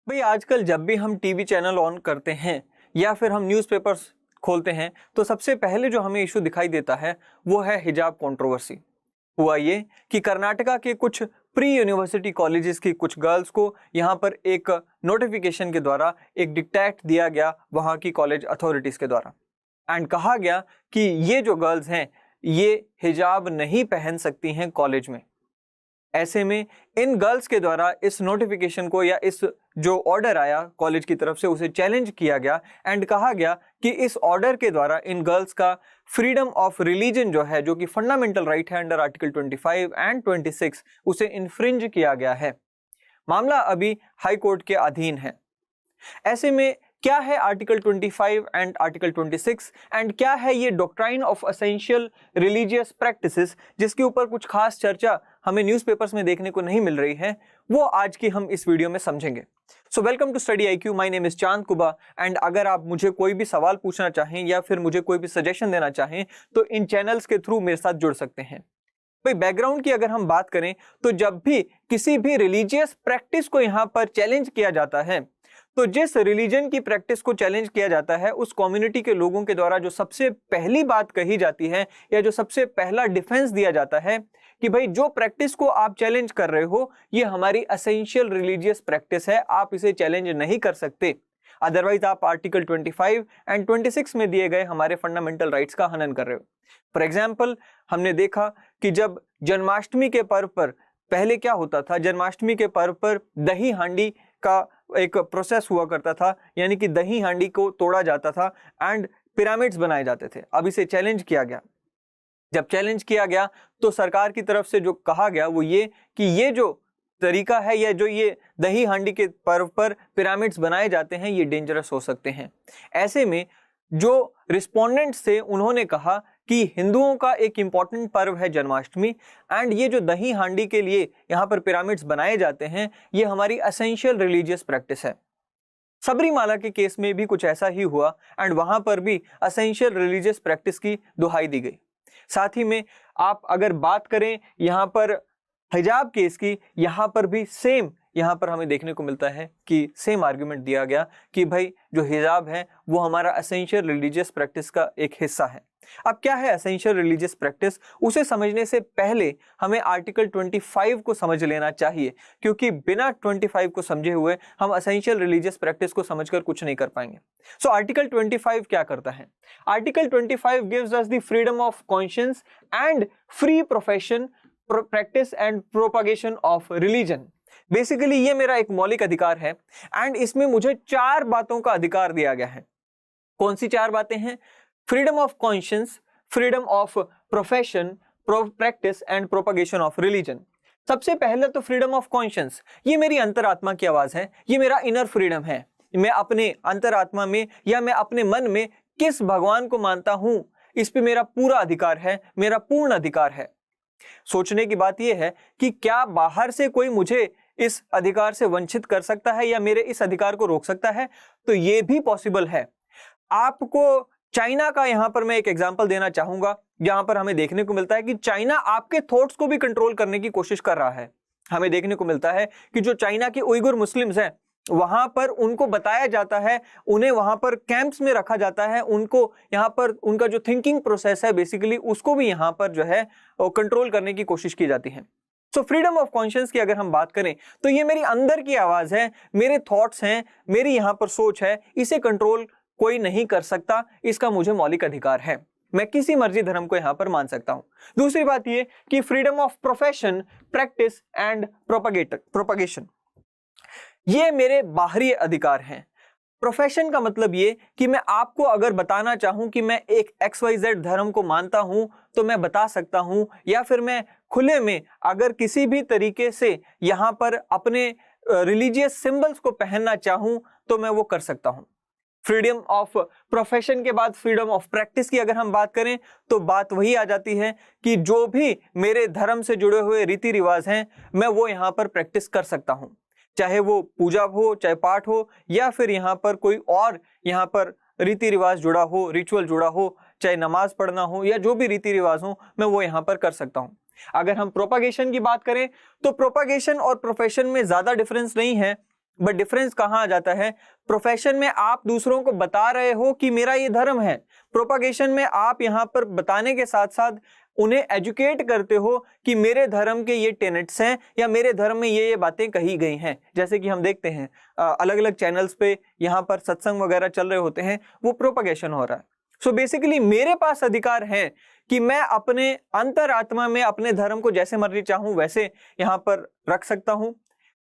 भाई आजकल जब भी हम टीवी चैनल ऑन करते हैं या फिर हम न्यूज़पेपर्स खोलते हैं तो सबसे पहले जो हमें इशू दिखाई देता है वो है हिजाब कंट्रोवर्सी। हुआ ये कि कर्नाटका के कुछ प्री यूनिवर्सिटी कॉलेजेस की कुछ गर्ल्स को यहाँ पर एक नोटिफिकेशन के द्वारा एक डिक्टेट दिया गया वहाँ की कॉलेज अथॉरिटीज़ के द्वारा एंड कहा गया कि ये जो गर्ल्स हैं ये हिजाब नहीं पहन सकती हैं कॉलेज में। ऐसे में इन गर्ल्स के द्वारा इस नोटिफिकेशन को या इस जो ऑर्डर आया कॉलेज की तरफ से उसे चैलेंज किया गया एंड कहा गया कि इस ऑर्डर के द्वारा इन गर्ल्स का फ्रीडम ऑफ रिलीजन जो है, जो कि फंडामेंटल राइट है अंडर आर्टिकल 25 एंड 26, उसे इन्फ्रिंज किया गया है। मामला अभी हाई कोर्ट के अधीन है। ऐसे में क्या है आर्टिकल 25 एंड आर्टिकल 26 एंड क्या है ये doctrine of essential religious practices जिसके ऊपर कुछ खास चर्चा हमें न्यूज़पेपर्स में देखने को नहीं मिल रही है, वो आज की हम इस वीडियो में समझेंगे। So welcome to study IQ, my name is Chand Kuba and अगर आप मुझे कोई भी सवाल पूछना चाहें या फिर मुझे कोई भी सजेशन देना चाहें तो इन चैनल्स के थ्रू मेरे साथ जुड़ सकते हैं। भाई बैकग्राउंड की अगर हम बात करें तो जब भी किसी भी रिलीजियस प्रैक्टिस को यहाँ पर चैलेंज किया जाता है तो जिस रिलीजन की प्रैक्टिस को चैलेंज किया जाता है उस कम्युनिटी के लोगों के द्वारा जो सबसे पहली बात कही जाती है या जो सबसे पहला डिफेंस दिया जाता है कि भाई जो प्रैक्टिस को आप चैलेंज कर रहे हो ये हमारी एसेंशियल रिलीजियस प्रैक्टिस है, आप इसे चैलेंज नहीं कर सकते, अदरवाइज आप आर्टिकल 25 एंड 26 में दिए गए हमारे फंडामेंटल राइट्स का हनन कर रहे हो। फॉर एग्जाम्पल हमने देखा कि जब जन्माष्टमी के पर्व पर पहले क्या होता था, जन्माष्टमी के पर्व पर दही हांडी का एक प्रोसेस हुआ करता था, यानी कि दही हांडी को तोड़ा जाता था एंड पिरामिड्स बनाए जाते थे। अब इसे चैलेंज किया गया। जब चैलेंज किया गया तो सरकार की तरफ से जो कहा गया वो ये कि ये जो तरीका है या जो ये दही हांडी के पर्व पर पिरामिड्स बनाए जाते हैं ये डेंजरस हो सकते हैं। ऐसे में जो रिस्पोंडेंट्स थे उन्होंने कहा कि हिंदुओं का एक इंपॉर्टेंट पर्व है जन्माष्टमी एंड ये जो दही हांडी के लिए यहाँ पर पिरामिड्स बनाए जाते हैं ये हमारी एसेंशियल रिलीजियस प्रैक्टिस है। सबरीमाला के केस में भी कुछ ऐसा ही हुआ एंड वहां पर भी एसेंशियल रिलीजियस प्रैक्टिस की दुहाई दी गई। साथ ही में आप अगर बात करें यहाँ पर हिजाब केस की, यहाँ पर भी सेम यहाँ पर हमें देखने को मिलता है कि सेम आर्गुमेंट दिया गया कि भाई जो हिजाब है वो हमारा एसेंशियल रिलीजियस प्रैक्टिस का एक हिस्सा है। अब क्या है एसेंशियल रिलीजियस प्रैक्टिस, उसे समझने से पहले हमें आर्टिकल 25 को समझ लेना चाहिए, क्योंकि बिना 25 को समझे हुए हम एसेंशियल रिलीजियस प्रैक्टिस को समझकर कुछ नहीं कर पाएंगे। सो आर्टिकल 25 क्या करता है? Article 25 gives us the freedom of conscience and free profession, practice and propagation of religion. Basically ये मेरा एक मौलिक अधिकार है एंड इसमें मुझे 4 बातों का अधिकार दिया गया है। कौन सी 4 बातें हैं? Freedom of conscience, freedom of profession, practice and propagation of religion. सबसे पहले तो फ्रीडम ऑफ कॉन्शियंस, ये मेरी अंतरात्मा की आवाज है, ये मेरा इनर फ्रीडम है। मैं अपने अंतरात्मा में या मैं अपने मन में किस भगवान को मानता हूं इस पे मेरा पूरा अधिकार है, मेरा पूर्ण अधिकार है। सोचने की बात यह है कि क्या बाहर से कोई मुझे इस अधिकार से वंचित कर सकता है या मेरे इस अधिकार को रोक सकता है? तो ये भी पॉसिबल है। आपको चाइना का यहां पर मैं एक एग्जांपल देना चाहूंगा, जहां पर हमें देखने को मिलता है कि चाइना आपके थॉट्स को भी कंट्रोल करने की कोशिश कर रहा है। हमें देखने को मिलता है कि जो चाइना के उइगुर मुस्लिम्स हैं वहां पर उनको बताया जाता है, उन्हें वहां पर कैंप्स में रखा जाता है, उनको यहाँ पर उनका जो थिंकिंग प्रोसेस है बेसिकली उसको भी यहाँ पर जो है कंट्रोल करने की कोशिश की जाती है। सो फ्रीडम ऑफ कॉन्शियंस की अगर हम बात करें तो ये मेरी अंदर की आवाज है, मेरे थॉट्स हैं, मेरी यहाँ पर सोच है, इसे कंट्रोल कोई नहीं कर सकता, इसका मुझे मौलिक अधिकार है। मैं किसी मर्जी धर्म को यहां पर मान सकता हूं। दूसरी बात यह कि freedom of profession, practice and propagation, ये मेरे बाहरी अधिकार हैं। प्रोफेशन का मतलब ये कि मैं आपको अगर बताना चाहूं कि मैं एक XYZ धर्म को मानता हूं तो मैं बता सकता हूं, या फिर मैं खुले में अगर किसी भी तरीके से यहां पर अपने रिलीजियस सिंबल्स को पहनना चाहूं तो मैं वो कर सकता हूं। फ्रीडम ऑफ प्रोफेशन के बाद फ्रीडम ऑफ प्रैक्टिस की अगर हम बात करें तो बात वही आ जाती है कि जो भी मेरे धर्म से जुड़े हुए रीति रिवाज हैं मैं वो यहाँ पर प्रैक्टिस कर सकता हूँ, चाहे वो पूजा हो, चाहे पाठ हो, या फिर यहाँ पर कोई और यहाँ पर रीति रिवाज जुड़ा हो, रिचुअल जुड़ा हो, चाहे नमाज पढ़ना हो या जो भी रीति रिवाज हो मैं वो यहाँ पर कर सकता हूँ। अगर हम प्रोपागेशन की बात करें तो प्रोपागेशन और प्रोफेशन में ज्यादा डिफरेंस नहीं है। बट डिफरेंस कहाँ आ जाता है? प्रोफेशन में आप दूसरों को बता रहे हो कि मेरा ये धर्म है, प्रोपागेशन में आप यहाँ पर बताने के साथ साथ उन्हें एजुकेट करते हो कि मेरे धर्म के ये टेनेट्स हैं या मेरे धर्म में ये बातें कही गई हैं। जैसे कि हम देखते हैं अलग अलग चैनल्स पे यहाँ पर सत्संग वगैरह चल रहे होते हैं, वो प्रोपागेशन हो रहा है। सो बेसिकली मेरे पास अधिकार है कि मैं अपने अंतरात्मा में अपने धर्म को जैसे मर्जी चाहूं वैसे यहाँ पर रख सकता हूं।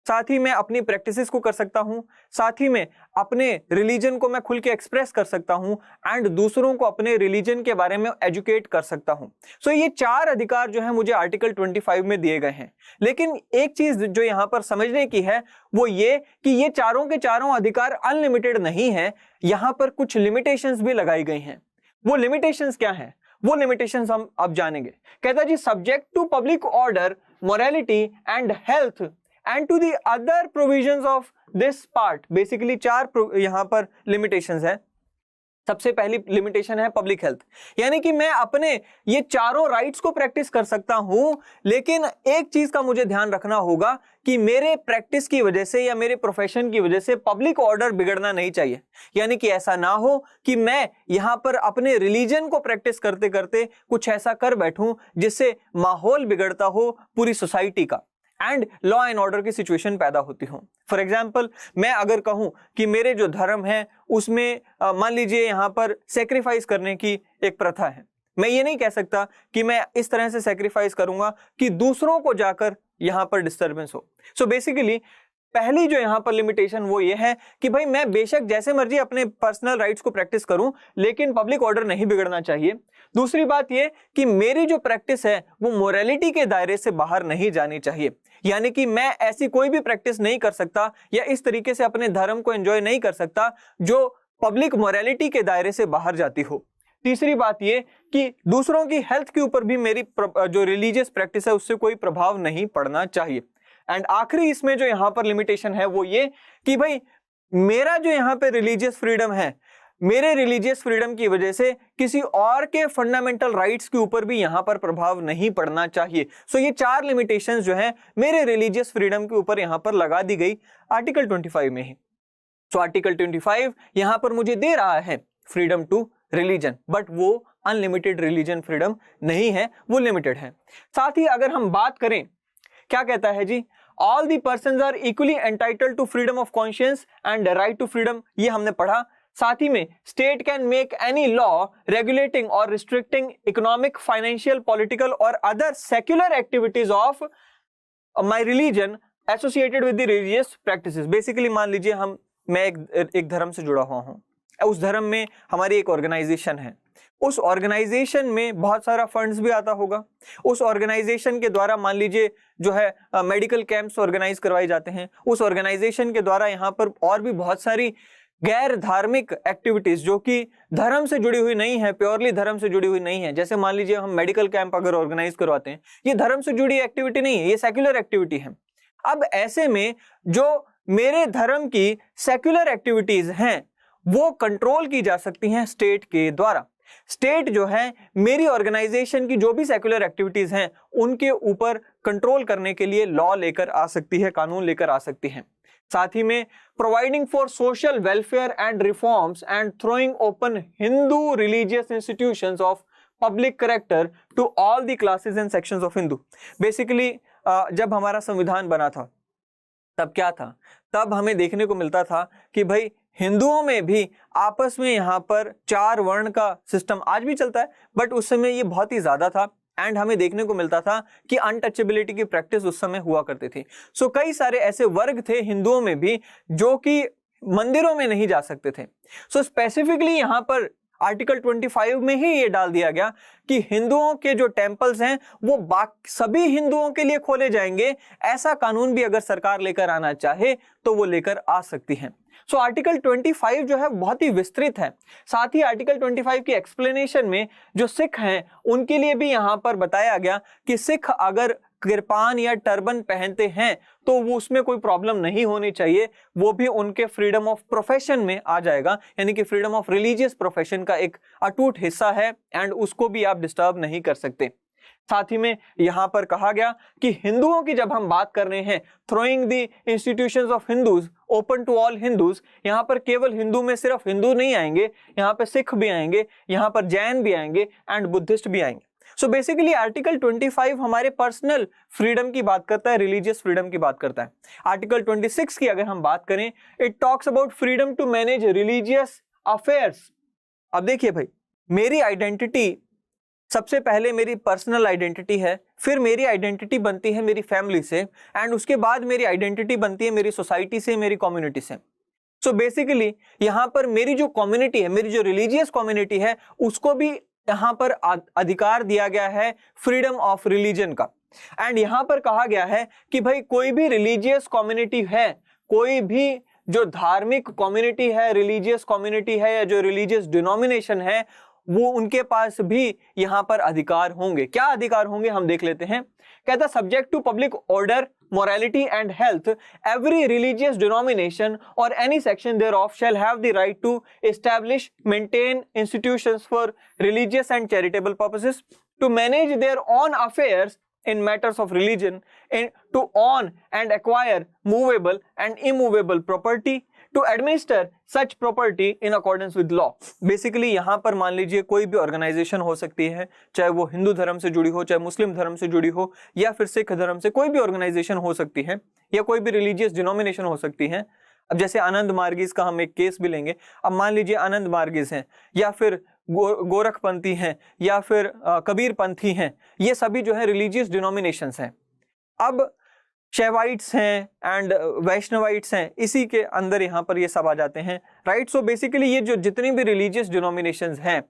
साथ ही मैं अपनी प्रैक्टिसेस को कर सकता हूं, साथ ही में अपने रिलीजन को मैं खुल के एक्सप्रेस कर सकता हूं एंड दूसरों को अपने रिलीजन के बारे में एजुकेट कर सकता हूं। सो ये 4 अधिकार जो है मुझे आर्टिकल 25 में दिए गए हैं। लेकिन एक चीज जो यहाँ पर समझने की है वो ये कि ये चारों के चारों अधिकार अनलिमिटेड नहीं है, यहाँ पर कुछ लिमिटेशंस भी लगाई गई हैं। वो लिमिटेशंस क्या हैं? वो लिमिटेशंस हम अब जानेंगे। कहता जी, subject to public order, morality and health and to the other provisions of this part. Basically 4 यहाँ पर लिमिटेशंस है। सबसे पहली लिमिटेशन है पब्लिक हेल्थ, यानी कि मैं अपने ये चारों राइट्स को प्रैक्टिस कर सकता हूं, लेकिन एक चीज का मुझे ध्यान रखना होगा कि मेरे प्रैक्टिस की वजह से या मेरे प्रोफेशन की वजह से पब्लिक ऑर्डर बिगड़ना नहीं चाहिए। यानी कि ऐसा ना हो कि मैं यहां पर अपने रिलीजन को प्रैक्टिस करते करते कुछ ऐसा कर बैठूं जिससे माहौल बिगड़ता हो पूरी सोसाइटी का एंड लॉ एंड ऑर्डर की सिचुएशन पैदा होती हो। फॉर एग्जाम्पल, मैं अगर कहूं कि मेरे जो धर्म है उसमें मान लीजिए यहाँ पर सेक्रीफाइस करने की एक प्रथा है, मैं ये नहीं कह सकता कि मैं इस तरह से सेक्रीफाइस करूंगा कि दूसरों को जाकर यहाँ पर डिस्टर्बेंस हो। सो बेसिकली पहली जो यहाँ पर लिमिटेशन वो ये है कि भाई मैं बेशक जैसे मर्जी अपने पर्सनल राइट्स को प्रैक्टिस करूं, लेकिन पब्लिक ऑर्डर नहीं बिगड़ना चाहिए। दूसरी बात ये कि मेरी जो प्रैक्टिस है वो मोरालिटी के दायरे से बाहर नहीं जानी चाहिए, यानी कि मैं ऐसी कोई भी प्रैक्टिस नहीं कर सकता या इस तरीके से अपने धर्म को एंजॉय नहीं कर सकता जो पब्लिक मोरालिटी के दायरे से बाहर जाती हो। तीसरी बात ये कि दूसरों की हेल्थ के ऊपर भी मेरी जो रिलीजियस प्रैक्टिस है उससे कोई प्रभाव नहीं पड़ना चाहिए। एंड आखिरी इसमें जो यहाँ पर लिमिटेशन है वो ये कि भाई मेरा जो यहाँ पे रिलीजियस फ्रीडम है, मेरे रिलीजियस फ्रीडम की वजह से किसी और के फंडामेंटल राइट्स के ऊपर भी यहाँ पर प्रभाव नहीं पड़ना चाहिए। सो ये 4 लिमिटेशंस जो है मेरे रिलीजियस फ्रीडम के ऊपर यहाँ पर लगा दी गई आर्टिकल 25 में ही। सो आर्टिकल 25 यहाँ पर मुझे दे रहा है फ्रीडम टू रिलीजन, बट वो अनलिमिटेड रिलीजन फ्रीडम नहीं है, वो लिमिटेड है। साथ ही अगर हम बात करें, क्या कहता है जी, all the persons are equally entitled to freedom of conscience and right to freedom, ये हमने पढ़ा। साथ ही में state can make any law regulating or restricting economic, financial, political or other secular activities of my religion associated with the religious practices. Basically मान लीजिए मैं एक धर्म से जुड़ा हुआ हूं, उस धर्म में हमारी एक ऑर्गेनाइजेशन है, उस ऑर्गेनाइजेशन में बहुत सारा फंड्स भी आता होगा। उस ऑर्गेनाइजेशन के द्वारा मान लीजिए जो है मेडिकल कैंप्स ऑर्गेनाइज करवाए जाते हैं। उस ऑर्गेनाइजेशन के द्वारा यहाँ पर और भी बहुत सारी गैर धार्मिक एक्टिविटीज जो कि धर्म से जुड़ी हुई नहीं है, प्योरली धर्म से जुड़ी हुई नहीं है, जैसे मान लीजिए हम मेडिकल कैंप अगर ऑर्गेनाइज करवाते हैं, ये धर्म से जुड़ी एक्टिविटी नहीं है, ये सेक्युलर एक्टिविटी है। अब ऐसे में जो मेरे धर्म की सेक्युलर एक्टिविटीज हैं वो कंट्रोल की जा सकती हैं स्टेट के द्वारा। स्टेट जो है मेरी ऑर्गेनाइजेशन की जो भी सेक्युलर एक्टिविटीज हैं उनके ऊपर कंट्रोल करने के लिए लॉ लेकर आ सकती है, कानून लेकर आ सकती है। साथ ही में providing for social welfare and reforms and throwing open Hindu religious institutions of public character to all the classes and sections of Hindu. Basically जब हमारा संविधान बना था तब क्या था, तब हमें देखने को मिलता था कि भाई हिंदुओं में भी आपस में यहाँ पर 4 वर्ण का सिस्टम आज भी चलता है, बट उस समय ये बहुत ही ज्यादा था एंड हमें देखने को मिलता था कि अनटचेबिलिटी की प्रैक्टिस उस समय हुआ करती थी। सो कई सारे ऐसे वर्ग थे हिंदुओं में भी जो कि मंदिरों में नहीं जा सकते थे। सो स्पेसिफिकली यहाँ पर आर्टिकल 25 में ही ये डाल दिया गया कि हिंदुओं के जो टेम्पल्स हैं वो सभी हिंदुओं के लिए खोले जाएंगे। ऐसा कानून भी अगर सरकार लेकर आना चाहे तो वो लेकर आ सकती है। सो आर्टिकल 25 जो है बहुत ही विस्तृत है। साथ ही आर्टिकल 25 की एक्सप्लेनेशन में जो सिख हैं उनके लिए भी यहाँ पर बताया गया कि सिख अगर किरपान या टर्बन पहनते हैं तो वो उसमें कोई प्रॉब्लम नहीं होनी चाहिए, वो भी उनके फ्रीडम ऑफ प्रोफेशन में आ जाएगा, यानी कि फ्रीडम ऑफ रिलीजियस प्रोफेशन का एक अटूट हिस्सा है एंड उसको भी आप डिस्टर्ब नहीं कर सकते। साथ ही में यहां पर कहा गया कि हिंदुओं की जब हम बात कर रहे हैं, throwing the institutions of Hindus open to all Hindus, यहां पर केवल हिंदू में सिर्फ हिंदू नहीं आएंगे, यहां पर सिख भी आएंगे, यहां पर जैन भी आएंगे एंड बुद्धिस्ट भी आएंगे। सो बेसिकली आर्टिकल 25 हमारे पर्सनल फ्रीडम की बात करता है, रिलीजियस फ्रीडम की बात करता है। आर्टिकल 26 की अगर हम बात करें, it talks about freedom to manage religious affairs. अब देखिए भाई, मेरी आइडेंटिटी सबसे पहले मेरी पर्सनल आइडेंटिटी है, फिर मेरी आइडेंटिटी बनती है मेरी फैमिली से, एंड उसके बाद मेरी आइडेंटिटी बनती है मेरी सोसाइटी से, मेरी कम्युनिटी से। सो बेसिकली यहां पर मेरी जो कम्युनिटी है, मेरी जो रिलीजियस कम्युनिटी है, उसको भी यहां पर अधिकार दिया गया है फ्रीडम ऑफ रिलीजन का। एंड यहां पर कहा गया है कि भाई कोई भी रिलीजियस कम्युनिटी है, कोई भी जो धार्मिक कम्युनिटी है, रिलीजियस कम्युनिटी है, या जो रिलीजियस डिनोमिनेशन है, वो उनके पास भी यहां पर अधिकार होंगे। क्या अधिकार होंगे हम देख लेते हैं। कहता subject to public order, morality and health, every religious denomination or any section thereof shall have the right to establish, maintain institutions for religious and charitable purposes, to manage their own affairs in matters of religion, and to own and acquire movable and immovable property, to administer such property in accordance with law। Basically यहाँ पर मान लीजिए कोई भी organisation हो सकती है, चाहे वो हिंदू धर्म से जुड़ी हो, चाहे मुस्लिम धर्म से जुड़ी हो, या फिर सिख धर्म से, कोई भी ऑर्गेनाइजेशन हो सकती है, या कोई भी रिलीजियस डिनोमिनेशन हो सकती है। अब जैसे आनंद मार्गीज का हम एक केस भी लेंगे। अब मान लीजिए आनंद मार्गीज हैं, या फिर गोरखपंथी हैं, या फिर कबीर पंथी हैं, ये सभी जो है रिलीजियस डिनोमिनेशंस हैं। अब शैवाइट्स हैं एंड वैष्णवाइट्स हैं, इसी के अंदर यहाँ पर ये सब आ जाते हैं, राइट। सो बेसिकली ये जो जितनी भी रिलीजियस डिनोमिनेशंस हैं,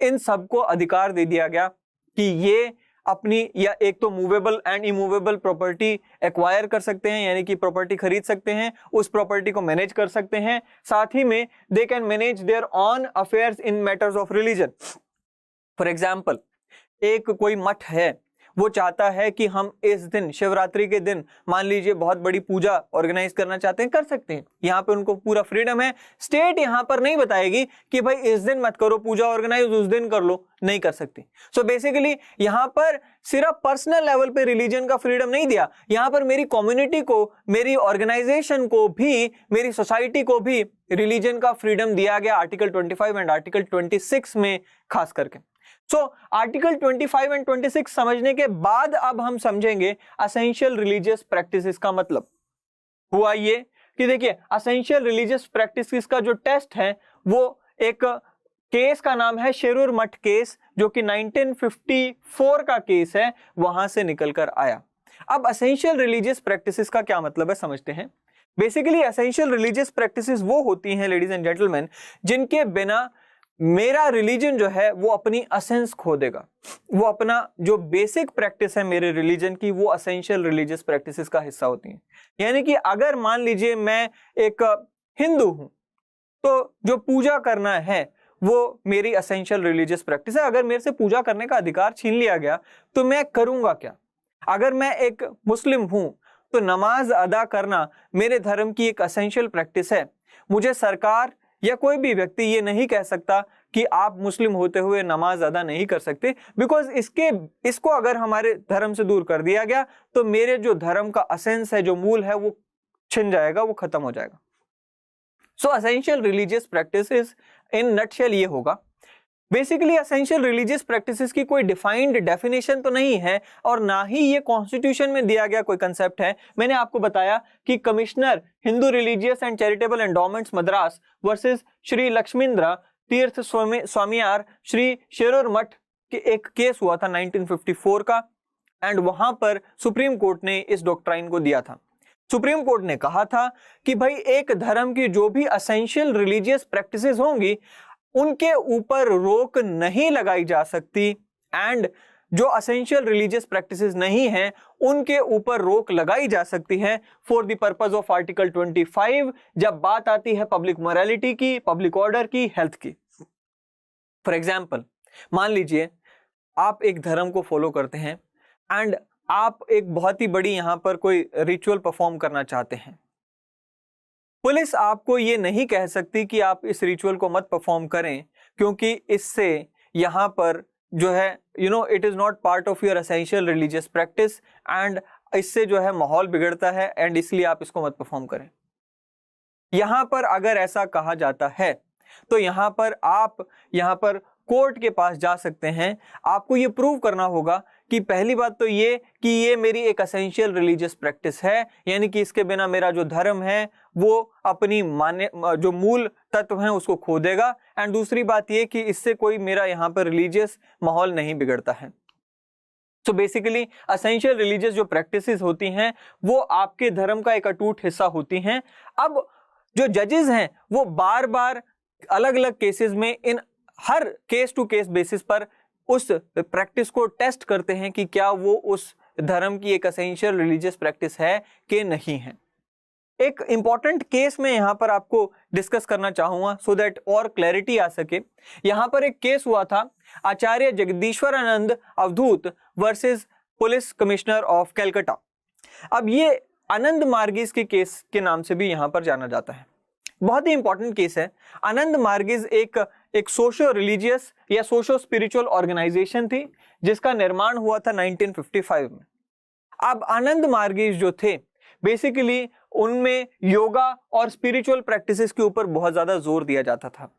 इन सबको अधिकार दे दिया गया कि ये अपनी या एक तो movable and immovable property acquire कर सकते हैं, यानी कि प्रॉपर्टी खरीद सकते हैं, उस प्रॉपर्टी को मैनेज कर सकते हैं, साथ ही में they can manage there on affairs in matters of religion. For example, एक कोई मठ है, वो चाहता है कि हम इस दिन, शिवरात्रि के दिन, मान लीजिए बहुत बड़ी पूजा ऑर्गेनाइज करना चाहते हैं, कर सकते हैं। यहाँ पे उनको पूरा फ्रीडम है। स्टेट यहाँ पर नहीं बताएगी कि भाई इस दिन मत करो पूजा ऑर्गेनाइज, उस दिन कर लो, नहीं कर सकती। सो बेसिकली यहाँ पर सिर्फ पर्सनल लेवल पे रिलीजन का फ्रीडम नहीं दिया, यहाँ पर मेरी कम्युनिटी को, मेरी ऑर्गेनाइजेशन को भी, मेरी सोसाइटी को भी रिलीजन का फ्रीडम दिया गया आर्टिकल 25 एंड आर्टिकल 26 में खास करके। सो आर्टिकल 25 एंड 26 समझने के बाद अब हम समझेंगे असेंशियल रिलीजियस प्रैक्टिसेस का मतलब। हुआ ये कि देखिए, असेंशियल रिलीजियस प्रैक्टिसेस का जो टेस्ट है, वो एक केस का नाम है शेरूर मठ केस, जो कि 1954 का केस है, वहां से निकल कर आया। अब असेंशियल रिलीजियस प्रैक्टिसेस का क्या मतलब है समझते हैं। बेसिकली असेंशियल रिलीजियस प्रैक्टिसेस वो होती हैं लेडीज एंड जेंटलमैन, जिनके बिना मेरा रिलीजन जो है वो अपनी असेंस खो देगा। वो अपना जो बेसिक प्रैक्टिस है मेरे रिलीजन की, वो असेंशियल रिलीजियस प्रैक्टिसेस का हिस्सा होती हैं। यानी कि अगर मान लीजिए मैं एक हिंदू हूं, तो जो पूजा करना है वो मेरी असेंशियल रिलीजियस प्रैक्टिस है। अगर मेरे से पूजा करने का अधिकार छीन लिया गया तो मैं करूंगा क्या। अगर मैं एक मुस्लिम हूं तो नमाज अदा करना मेरे धर्म की एक असेंशियल प्रैक्टिस है। मुझे सरकार या कोई भी व्यक्ति ये नहीं कह सकता कि आप मुस्लिम होते हुए नमाज अदा नहीं कर सकते, बिकॉज इसको अगर हमारे धर्म से दूर कर दिया गया तो मेरे जो धर्म का असेंस है, जो मूल है, वो छिन जाएगा, वो खत्म हो जाएगा। So essential religious practices in nutshell ये होगा। बेसिकली असेंशियल रिलीजियस प्रैक्टिसेस की कोई डिफाइंड डेफिनेशन तो नहीं है, और ना ही ये कॉन्स्टिट्यूशन में दिया गया कोई कंसेप्ट है। मैंने आपको बताया कि commissioner Hindu religious and charitable endowments Madras versus Shri Lakshmindra Tirtha Swamiar Shri शेरूर मठ के एक केस हुआ था 1954 का, एंड वहां पर सुप्रीम कोर्ट ने इस डॉक्ट्राइन को दिया था। सुप्रीम कोर्ट ने कहा था कि भाई एक धर्म की जो भी असेंशियल रिलीजियस प्रैक्टिसेस होंगी, उनके ऊपर रोक नहीं लगाई जा सकती, एंड जो असेंशियल रिलीजियस प्रैक्टिसेस नहीं हैं उनके ऊपर रोक लगाई जा सकती है for the purpose of article 25, जब बात आती है पब्लिक मोरालिटी की, पब्लिक ऑर्डर की, हेल्थ की। फॉर एग्जाम्पल, मान लीजिए आप एक धर्म को फॉलो करते हैं एंड आप एक बहुत ही बड़ी यहां पर कोई रिचुअल परफॉर्म करना चाहते हैं। पुलिस आपको ये नहीं कह सकती कि आप इस रिचुअल को मत परफॉर्म करें, क्योंकि इससे यहाँ पर जो है it is not part of your essential religious practice and इससे जो है माहौल बिगड़ता है एंड इसलिए आप इसको मत परफॉर्म करें। यहां पर अगर ऐसा कहा जाता है तो यहां पर आप कोर्ट के पास जा सकते हैं। आपको ये प्रूव करना होगा कि पहली बात तो ये कि ये मेरी एक एसेंशियल रिलीजियस प्रैक्टिस है, यानी कि इसके बिना मेरा जो धर्म है वो अपनी जो मूल तत्व हैं उसको खो देगा। एंड दूसरी बात ये कि इससे कोई मेरा यहाँ पर रिलीजियस माहौल नहीं बिगड़ता है। तो बेसिकली एसेंशियल रिलीजियस जो प्रैक्टिसेस होती हैं वो आपके धर्म का एक अटूट हिस्सा होती हैं। अब जो जजेस हैं वो बार बार अलग अलग केसेस में इन हर केस टू केस बेसिस पर उस प्रैक्टिस को टेस्ट करते हैं कि क्या वो उस धर्म की एक एसेंशियल रिलीजियस प्रैक्टिस है कि नहीं है। एक इंपॉर्टेंट केस में यहां पर आपको डिस्कस करना चाहूंगा सो दैट और क्लैरिटी आ सके। यहां पर एक केस हुआ था Acharya Jagdishwaranand Avadhuta versus police commissioner of Calcutta. अब ये आनंद मार्गिस के केस के नाम से भी यहां पर जाना जाता है। बहुत ही इंपॉर्टेंट केस है। आनंद मार्गिस एक सोशो रिलीजियस या सोशो स्पिरिचुअल ऑर्गेनाइजेशन थी जिसका निर्माण हुआ था 1955 में। अब आनंद मार्गिस जो थे बेसिकली उनमें योगा और स्पिरिचुअल प्रैक्टिसेस के ऊपर बहुत ज्यादा जोर दिया जाता था।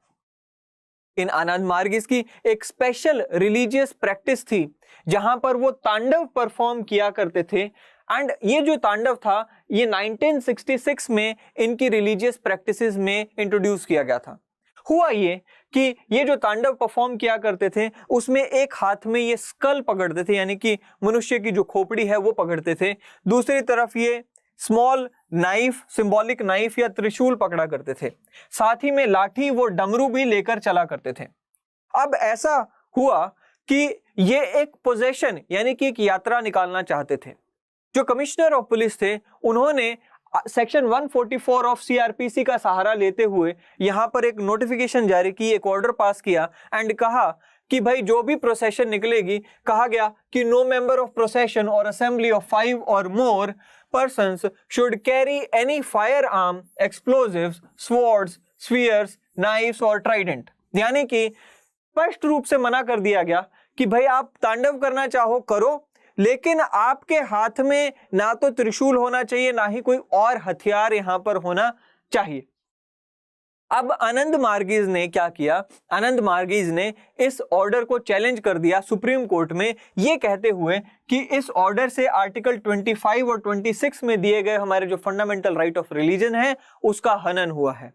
इन आनंद मार्गिस की एक स्पेशल रिलीजियस प्रैक्टिस थी जहां पर वो तांडव परफॉर्म किया करते थे एंड ये जो तांडव था ये 1966 में इनकी रिलीजियस प्रैक्टिसेस में इंट्रोड्यूस किया गया था। हुआ ये कि ये जो तांडव परफॉर्म किया करते थे उसमें एक हाथ में ये स्कल पकड़ते थे, यानी कि मनुष्य की जो खोपड़ी है वो पकड़ते थे, दूसरी तरफ ये स्मॉल नाइफ, सिंबॉलिक नाइफ या त्रिशूल पकड़ा करते थे, साथ ही में लाठी वो डमरू भी लेकर चला करते थे। अब ऐसा हुआ कि ये एक पोजेशन यानी कि एक यात्रा निकालना चाहते थे। जो कमिश्नर ऑफ पुलिस थे उन्होंने सेक्शन 144 ऑफ सीआरपीसी का सहारा लेते हुए यहां पर एक नोटिफिकेशन जारी की, एक ऑर्डर पास किया एंड कहा कि भाई जो भी प्रोसेशन निकलेगी, कहा गया कि नो मेंबर ऑफ प्रोसेशन और असेंबली ऑफ 5 और मोर persons should carry any firearm, explosives, swords, spears, knives और trident। यानी कि स्पष्ट रूप से मना कर दिया गया कि भाई आप तांडव करना चाहो करो, लेकिन आपके हाथ में ना तो त्रिशूल होना चाहिए ना ही कोई और हथियार यहां पर होना चाहिए। अब आनंद मार्गिस ने क्या किया, आनंद मार्गिस ने इस ऑर्डर को चैलेंज कर दिया सुप्रीम कोर्ट में, ये कहते हुए कि इस ऑर्डर से आर्टिकल 25 और 26 में दिए गए हमारे जो फंडामेंटल राइट ऑफ रिलीजन है उसका हनन हुआ है।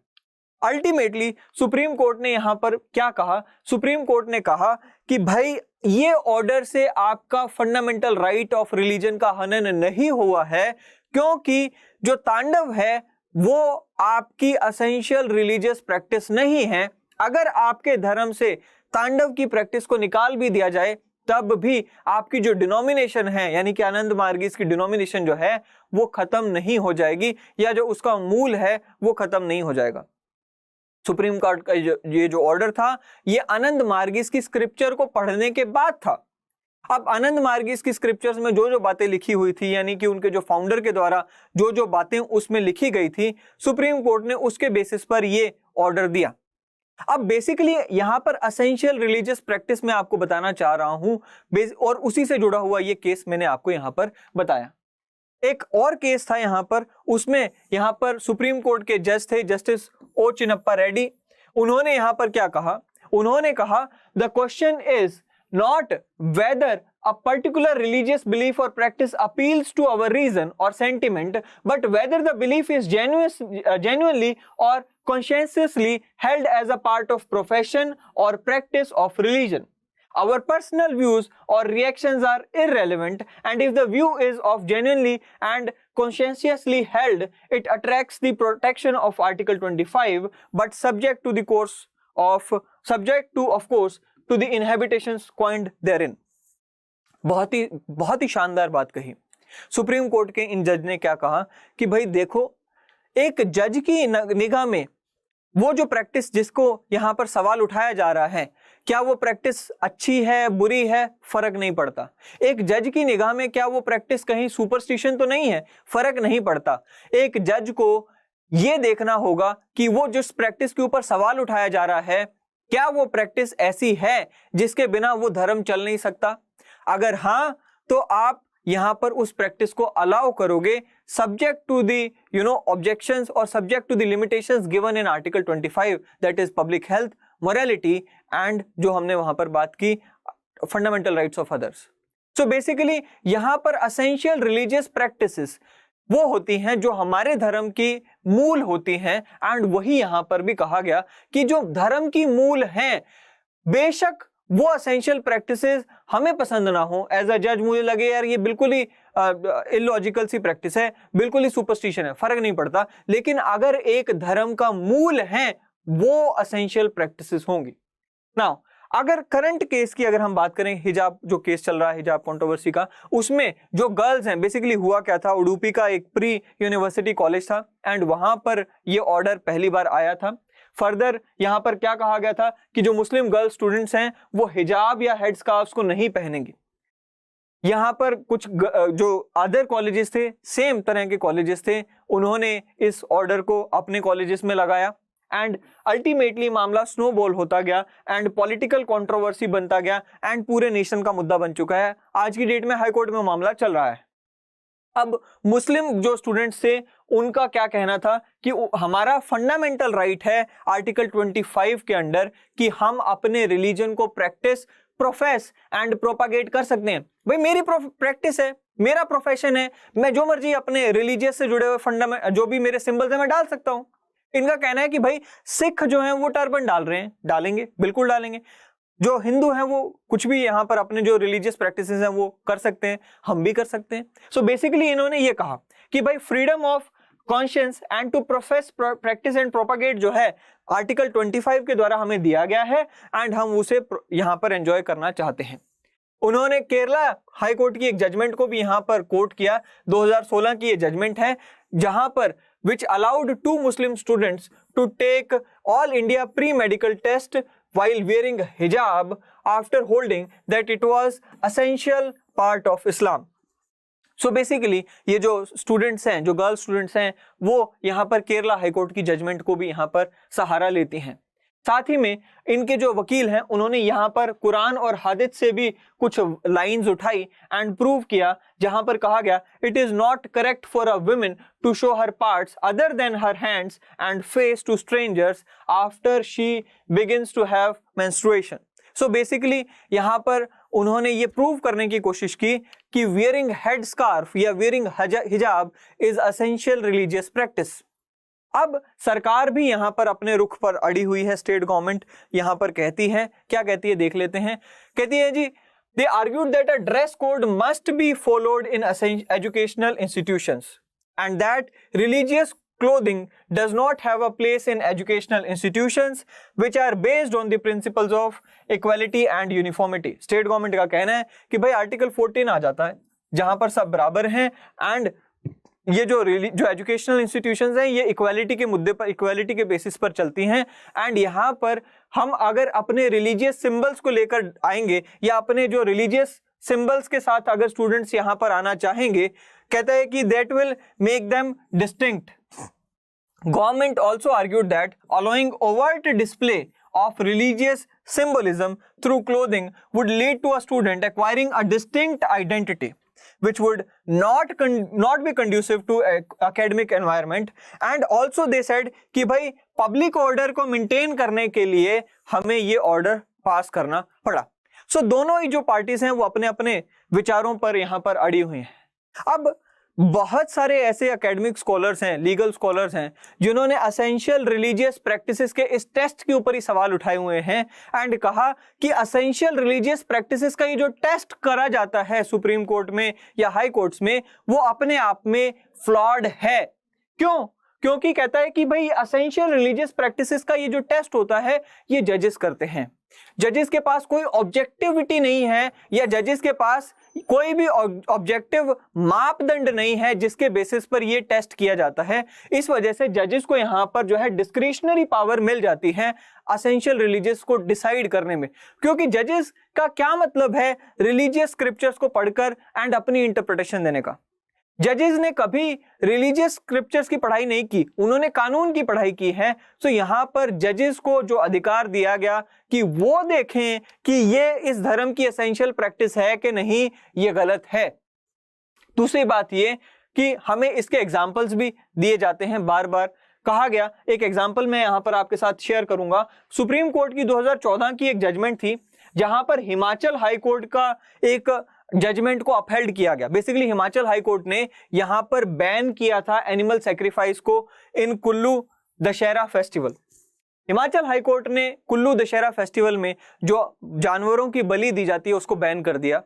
अल्टीमेटली सुप्रीम कोर्ट ने यहां पर क्या कहा, सुप्रीम कोर्ट ने कहा कि भाई ये ऑर्डर से आपका फंडामेंटल राइट ऑफ रिलीजन का हनन नहीं हुआ है, क्योंकि जो तांडव है वो आपकी एसेंशियल रिलीजियस प्रैक्टिस नहीं है। अगर आपके धर्म से तांडव की प्रैक्टिस को निकाल भी दिया जाए तब भी आपकी जो डिनोमिनेशन है यानी कि आनंद मार्गिस की डिनोमिनेशन जो है वो खत्म नहीं हो जाएगी, या जो उसका मूल है वो खत्म नहीं हो जाएगा। सुप्रीम कोर्ट का ये जो ऑर्डर था ये आनंद मार्गिस की स्क्रिप्चर को पढ़ने के बाद था। अब आनंद मार्गिस की स्क्रिप्चर्स में जो जो बातें लिखी हुई थी, यानी कि उनके जो फाउंडर के द्वारा जो जो बातें उसमें लिखी गई थी, सुप्रीम कोर्ट ने उसके बेसिस पर ये ऑर्डर दिया। अब बेसिकली यहां पर एसेंशियल रिलीजियस प्रैक्टिस में आपको बताना चाह रहा हूं और उसी से जुड़ा हुआ ये केस मैंने आपको यहां पर बताया। एक और केस था यहां पर, उसमें यहां पर सुप्रीम कोर्ट के जज थे जस्टिस ओ चिन्नप्पा रेड्डी। उन्होंने यहां पर क्या कहा, उन्होंने कहा the question is not whether a particular religious belief or practice appeals to our reason or sentiment, but whether the belief is genuinely or conscientiously held as a part of profession or practice of religion. Our personal views or reactions are irrelevant, and if the view is of genuinely and conscientiously held, it attracts the protection of Article 25, but subject to of course to the inhabitations coined therein। बहुत ही शानदार बात कही। Supreme court के इन जज ने क्या कहा कि भाई देखो, एक जज की निगाह में वो जो प्रैक्टिस जिसको यहां पर सवाल उठाया जा रहा है, क्या वो प्रैक्टिस अच्छी है बुरी है, फर्क नहीं पड़ता। एक जज की निगाह में क्या वो प्रैक्टिस कहीं सुपरस्टिशन तो नहीं है, फर्क नहीं पड़ता। एक जज को ये देखना होगा कि वो जिस प्रैक्टिस के ऊपर सवाल उठाया जा रहा है क्या वो प्रैक्टिस ऐसी है जिसके बिना वो धर्म चल नहीं सकता? अगर हाँ, तो आप यहां पर उस प्रैक्टिस को अलाउ करोगे सब्जेक्ट टू दी ऑब्जेक्शंस और subject to the limitations given in article 25, that is public health, morality and जो हमने वहां पर बात की fundamental rights of others. So basically यहां पर एसेंशियल रिलीजियस प्रैक्टिसेस वो होती हैं जो हमारे धर्म की मूल होती हैं, एंड वही यहां पर भी कहा गया कि जो धर्म की मूल हैं, बेशक वो एसेंशियल प्रैक्टिसेस हमें पसंद ना हो, एज अ जज मुझे लगे यार ये बिल्कुल ही इलॉजिकल सी प्रैक्टिस है, बिल्कुल ही सुपरस्टिशन है, फर्क नहीं पड़ता, लेकिन अगर एक धर्म का मूल है वो एसेंशियल प्रैक्टिसेस होंगी। नाउ अगर करंट केस की अगर हम बात करें, हिजाब जो केस चल रहा है हिजाब कंट्रोवर्सी का, उसमें जो गर्ल्स हैं, बेसिकली हुआ क्या था, उडुपी का एक प्री यूनिवर्सिटी कॉलेज था एंड वहां पर ये ऑर्डर पहली बार आया था। फर्दर यहां पर क्या कहा गया था कि जो मुस्लिम गर्ल स्टूडेंट्स हैं वो हिजाब या हेड स्कार्फ्स को नहीं पहनेंगी। यहां पर कुछ जो अदर कॉलेजेस थे, सेम तरह के कॉलेजेस थे, उन्होंने इस ऑर्डर को अपने कॉलेजेस में लगाया एंड अल्टीमेटली मामला स्नोबॉल होता गया एंड पॉलिटिकल कंट्रोवर्सी बनता गया एंड पूरे नेशन का मुद्दा बन चुका है। आज की डेट में हाई कोर्ट में मामला चल रहा है। अब मुस्लिम जो स्टूडेंट्स थे उनका क्या कहना था कि हमारा फंडामेंटल राइट है आर्टिकल 25 के अंडर कि हम अपने रिलीजन को प्रैक्टिस, प्रोफेस एंड प्रोपागेट कर सकते हैं। भाई मेरी प्रैक्टिस है, मेरा प्रोफेशन है, मैं जो मर्जी अपने रिलीजियस से जुड़े हुए फंडामेंट जो भी मेरे सिंबल्स है मैं डाल सकता हूं। इनका कहना है कि भाई सिख जो है वो टर्बन डाल रहे हैं, डालेंगे, बिल्कुल डालेंगे। जो हिंदू हैं वो कुछ भी यहाँ पर अपने जो रिलीजियस प्रैक्टिसेस हैं वो कर सकते हैं, हम भी कर सकते हैं। सो बेसिकली इन्होंने ये कहा कि भाई freedom of conscience and to profess, practice and propagate जो है आर्टिकल 25 के द्वारा हमें दिया गया है एंड हम उसे यहाँ पर एंजॉय करना चाहते हैं। उन्होंने केरला हाई कोर्ट की एक जजमेंट को भी यहाँ पर कोट किया, 2016 की ये जजमेंट है, जहां पर which allowed 2 Muslim students to take all India pre-medical test while wearing hijab after holding that it was essential part of Islam. So basically ये जो स्टूडेंट्स हैं, जो गर्ल स्टूडेंट्स हैं, वो यहाँ पर केरला हाई कोर्ट की जजमेंट को भी यहाँ पर सहारा लेती हैं। साथ ही में इनके जो वकील हैं उन्होंने यहाँ पर कुरान और हदीस से भी कुछ लाइंस उठाई एंड प्रूव किया, जहां पर कहा गया it is not correct for a woman to show her parts other than her hands and face to strangers after she begins to have menstruation. So basically यहाँ पर उन्होंने ये प्रूव करने की कोशिश की कि वियरिंग हेड स्कार्फ या वियरिंग हिजाब इज एसेंशियल रिलीजियस प्रैक्टिस। अब सरकार भी यहां पर अपने रुख पर अड़ी हुई है। स्टेट गवर्नमेंट यहां पर कहती है, क्या कहती है देख लेते हैं। कहती है जी, they argued that a dress code must be followed in educational institutions and that religious clothing does not have a place in educational institutions which are based on the principles of equality and uniformity। State government का कहना है कि भाई article 14 आ जाता है जहां पर सब बराबर हैं एंड ये जो एजुकेशनल इंस्टीट्यूशंस हैं ये इक्वालिटी के मुद्दे पर, इक्वालिटी के बेसिस पर चलती हैं एंड यहाँ पर हम अगर अपने रिलीजियस सिंबल्स को लेकर आएंगे या अपने जो रिलीजियस सिंबल्स के साथ अगर स्टूडेंट्स यहाँ पर आना चाहेंगे, कहता है कि that will make them distinct. Government also argued that allowing overt display of religious symbolism through clothing would lead to a student acquiring a distinct identity which would not be conducive to academic environment। and also they said कि भाई public order को maintain करने के लिए हमें ये order पास करना पड़ा। so दोनों ही जो पार्टीज हैं वो अपने अपने विचारों पर यहाँ पर अड़ी हुई हैं। अब बहुत सारे ऐसे एकेडमिक स्कॉलर्स हैं, लीगल स्कॉलर्स हैं, जिन्होंने एसेंशियल रिलीजियस प्रैक्टिसेस के इस टेस्ट के ऊपर ही सवाल उठाए हुए हैं एंड कहा कि एसेंशियल रिलीजियस प्रैक्टिसेस का ये जो टेस्ट करा जाता है सुप्रीम कोर्ट में या हाई कोर्ट्स में, वो अपने आप में फ्लॉड है। क्यों? क्योंकि कहता है कि भाई एसेंशियल रिलीजियस प्रैक्टिसेस का ये जो टेस्ट होता है ये जजेस करते हैं। जजेस के पास कोई ऑब्जेक्टिविटी नहीं है या जजेस के पास कोई भी ऑब्जेक्टिव मापदंड नहीं है जिसके बेसिस पर ये टेस्ट किया जाता है। इस वजह से जजेस को यहाँ पर जो है डिस्क्रिशनरी पावर मिल जाती है एसेंशियल रिलीजियस को डिसाइड करने में, क्योंकि जजेस का क्या मतलब है रिलीजियस स्क्रिप्चर्स को पढ़कर एंड अपनी इंटरप्रिटेशन देने का। जजेस ने कभी रिलीजियस स्क्रिप्चर्स की पढ़ाई नहीं की, उन्होंने कानून की पढ़ाई की है। तो यहां पर जजेस को जो अधिकार दिया गया कि वो देखें कि ये इस धर्म की एसेंशियल प्रैक्टिस है कि नहीं, ये गलत है। दूसरी बात ये कि हमें इसके एग्जाम्पल्स भी दिए जाते हैं, बार बार कहा गया। एक एग्जाम्पल मैं यहां पर आपके साथ शेयर करूंगा। सुप्रीम कोर्ट की 2014 की एक जजमेंट थी जहां पर हिमाचल हाई कोर्ट का एक जजमेंट को अपहेल्ड किया गया। बेसिकली हिमाचल हाई कोर्ट ने यहां पर बैन किया था एनिमल सैक्रिफाइस को in Kullu Dussehra festival. Himachal high court ने कुल्लू दशहरा फेस्टिवल में जो जानवरों की बलि दी जाती है उसको बैन कर दिया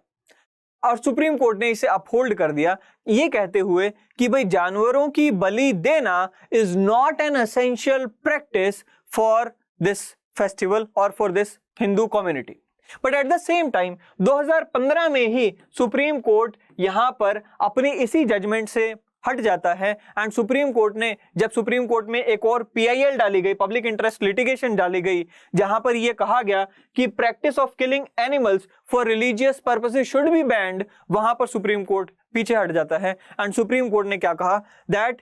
और सुप्रीम कोर्ट ने इसे अपहोल्ड कर दिया, ये कहते हुए कि भाई जानवरों की बलि देना is not an essential practice for this festival और for this Hindu community. But at the same time 2015 में ही सुप्रीम कोर्ट यहां पर अपनी इसी जजमेंट से हट जाता है एंड सुप्रीम कोर्ट ने, जब सुप्रीम कोर्ट में एक और PIL डाली गई, पब्लिक इंटरेस्ट लिटिगेशन डाली गई, जहां पर यह कहा गया कि practice of killing animals for religious purposes should be band, वहां पर सुप्रीम कोर्ट पीछे हट जाता है एंड सुप्रीम कोर्ट ने क्या कहा, that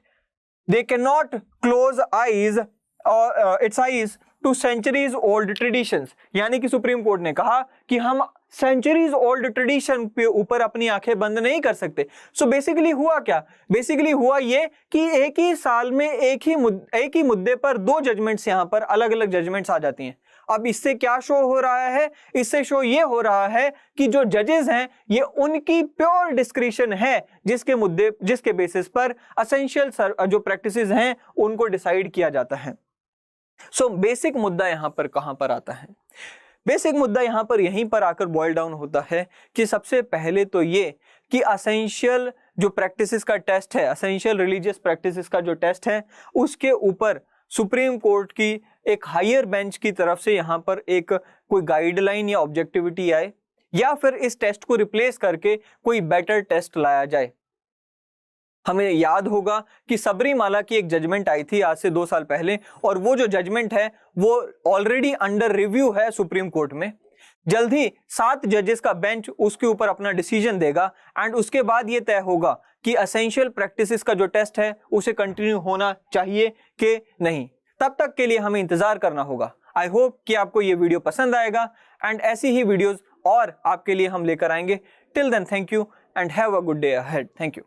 they can not close eyes its eyes to centuries old traditions. यानी कि सुप्रीम कोर्ट ने कहा कि हम सेंचुरीज ओल्ड ट्रेडिशन पे ऊपर अपनी आंखें बंद नहीं कर सकते। सो बेसिकली हुआ क्या, बेसिकली हुआ ये कि एक ही साल में एक ही मुद्दे पर दो जजमेंट्स यहां पर अलग अलग जजमेंट्स आ जाती हैं। अब इससे क्या शो हो रहा है, इससे शो ये हो रहा है कि जो जजेस हैं ये उनकी प्योर डिस्क्रिशन है जिसके बेसिस पर एसेंशियल जो प्रैक्टिसेस हैं उनको डिसाइड किया जाता है। सो बेसिक मुद्दा यहां पर कहां पर आता है, बेसिक मुद्दा यहां पर यहीं पर आकर बॉयल डाउन होता है कि सबसे पहले तो ये कि एसेंशियल जो प्रैक्टिसेस का टेस्ट है, एसेंशियल रिलीजियस प्रैक्टिसेस का जो टेस्ट है, उसके ऊपर सुप्रीम कोर्ट की एक हायर बेंच की तरफ से यहां पर एक कोई गाइडलाइन या ऑब्जेक्टिविटी आए या फिर इस टेस्ट को रिप्लेस करके कोई बेटर टेस्ट लाया जाए। हमें याद होगा कि सबरीमाला की एक जजमेंट आई थी आज से 2 साल पहले और वो जो जजमेंट है वो ऑलरेडी अंडर रिव्यू है सुप्रीम कोर्ट में। जल्द ही 7 जजेस का बेंच उसके ऊपर अपना डिसीजन देगा एंड उसके बाद ये तय होगा कि एसेंशियल प्रैक्टिसेस का जो टेस्ट है उसे कंटिन्यू होना चाहिए कि नहीं। तब तक के लिए हमें इंतजार करना होगा। आई होप कि आपको ये वीडियो पसंद आएगा एंड ऐसी ही वीडियोस और आपके लिए हम लेकर आएंगे। Till then thank you and have a good day ahead. Thank you.